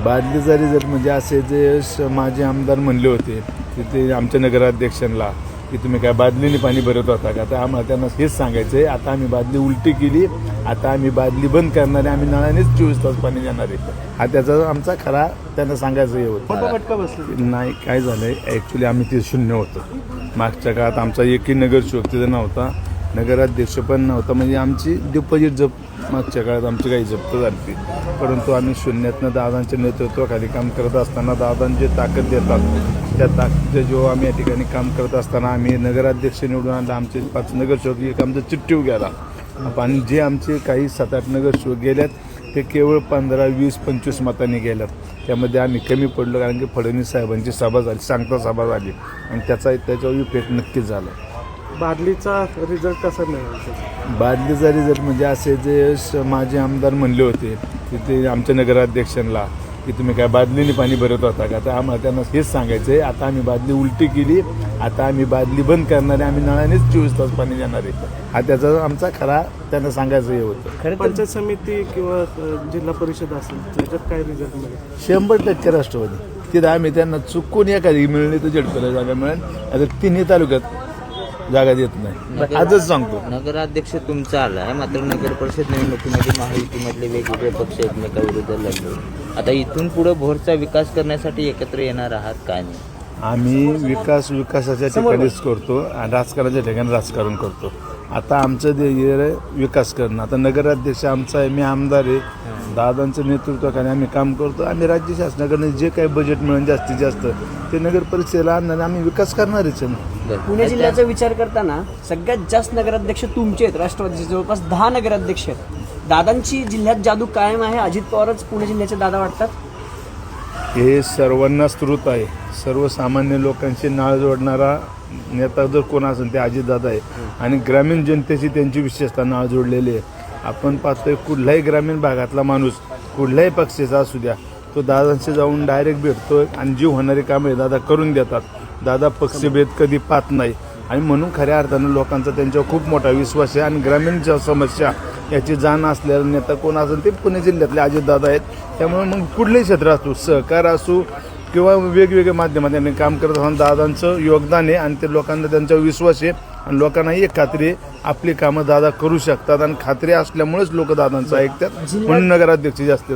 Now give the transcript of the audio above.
बादलीचा result म्हणजे असे जे माझे आमदार म्हणले होते की ते आमच्या नगराध्यक्षांना की तुम्ही काय बादलीने पाणी भरत होता का, तर आम्हाला त्यांना हेच सांगायचं आहे, आता आम्ही बादली उलटी केली, आता आम्ही बादली बंद करणार आहे, आम्ही नळानेच 24 तास पाणी देणार आहे. हा त्याचा आमचा खरा त्यांना सांगायचं हे होतं. नाही काय झालं आहे, ॲक्च्युली आम्ही ते शून्य होतो. मागच्या काळात आमचा एकही नगरसेवक तिथं नव्हता, नगराध्यक्ष पण नव्हता, म्हणजे आमची डिपॉझिट मागच्या काळात आमची काही जप्त झाली. परंतु आम्ही शून्यातनं दादांच्या नेतृत्वाखाली काम करत असताना दादांची ताकद देतात, त्या ताकदीच्या जेव्हा आम्ही या ठिकाणी काम करत असताना आम्ही नगराध्यक्ष निवडून आणला. आमचे 5 नगरसेवक एक आमचा चिठ्ठीव गेला आणि जे आमचे काही 7-8 नगरसेवक गेल्यात ते केवळ 15, 20, 25 मतांनी गेल्यात. त्यामध्ये आम्ही कमी पडलो कारण की फडणवीस साहेबांची सभा झाली, सांगता सभा झाली आणि त्याच्यावर इफेक्ट नक्कीच झाला. बादलीचा रिझल्ट कसा मिळाला? बादलीचा रिझल्ट म्हणजे असे जे माझे आमदार म्हणले होते की ते आमच्या नगराध्यक्षांना की तुम्ही काय बादलीने पाणी भरत होता का, तर आम्हाला त्यांना हेच सांगायचं आहे, आता आम्ही बादली उलटी केली, आता आम्ही बादली बंद करणार आहे, आम्ही नळानेच 24 तास पाणी देणार आहे. हा त्याचा आमचा खरा त्यांना सांगायचं हे होतं. खरं पंचायत समिती किंवा जिल्हा परिषद असेल त्याच्यात काय रिझल्ट मिळेल? 100% राष्ट्रवादी. तिथं आम्ही त्यांना चुकून एखादी मिळली तर झटपट जागा मिळेल. आता 3 तालुक्यात जागा देत नाही, आजच सांगतो. नगराध्यक्ष तुमचा आला आहे, मात्र नगर परिषद निवडणुकीमध्ये महायुतीमधले वेगवेगळे पक्ष एकमेकाविरुद्ध लढले. आता इथून पुढे भोरचा विकास करण्यासाठी एकत्र येणार आहात काय नाही? आम्ही विकासाच्या ठिकाणीच करतो आणि राजकारणाच्या ठिकाणी राजकारण करतो. आता आमचं ध्येय विकास करणं. आता नगराध्यक्ष आमचा आहे, मी आमदार आहे, दादांचं नेतृत्वाखाली आम्ही काम करतो. आम्ही राज्य शासनाकडनं जे काही बजेट मिळेल जास्तीत जास्त ते नगर परिषदेला आणणार, आम्ही विकास करणारच आहे. पुणे जिल्ह्याचा विचार करताना सगळ्यात जास्त नगराध्यक्ष तुमचे आहेत, राष्ट्रवादीचे जवळपास 10 नगराध्यक्ष आहेत. दादांची जिल्ह्यात जादू कायम आहे, अजित पवारच पुणे जिल्ह्याचे दादा वाटतात. हे सर्वांना स्रोत आहे, सर्वसामान्य लोकांशी नाळ जोडणारा नेता जर कोण असेल ते अजितदादा आहे आणि ग्रामीण जनतेशी त्यांची विशेषतः नाळ जोडलेली आहे. आपण पाहतोय कुठल्याही ग्रामीण भागातला माणूस कुठल्याही पक्षाचा असू द्या, तो दादांशी जाऊन डायरेक्ट भेटतो आणि जी होणारी कामे दादा करून देतात. दादा पक्षभेद कधी पाहत नाही आणि म्हणून खऱ्या अर्थानं लोकांचा त्यांच्यावर खूप मोठा विश्वास आहे आणि ग्रामीण समस्या याची जाण असलेला नेता कोण असेल ते पुणे जिल्ह्यातले अजितदादा आहेत. त्यामुळे मग कुठलंही क्षेत्र असो, सहकार असो किंवा वेगवेगळ्या माध्यमांनी काम करत असताना दादांचं योगदान आहे आणि ते लोकांना त्यांच्यावर विश्वास आहे आणि लोकांनाही एक खात्री आहे आपली कामं दादा करू शकतात आणि खात्री असल्यामुळेच लोक दादांचं ऐकतात म्हणून नगराध्यक्ष जास्त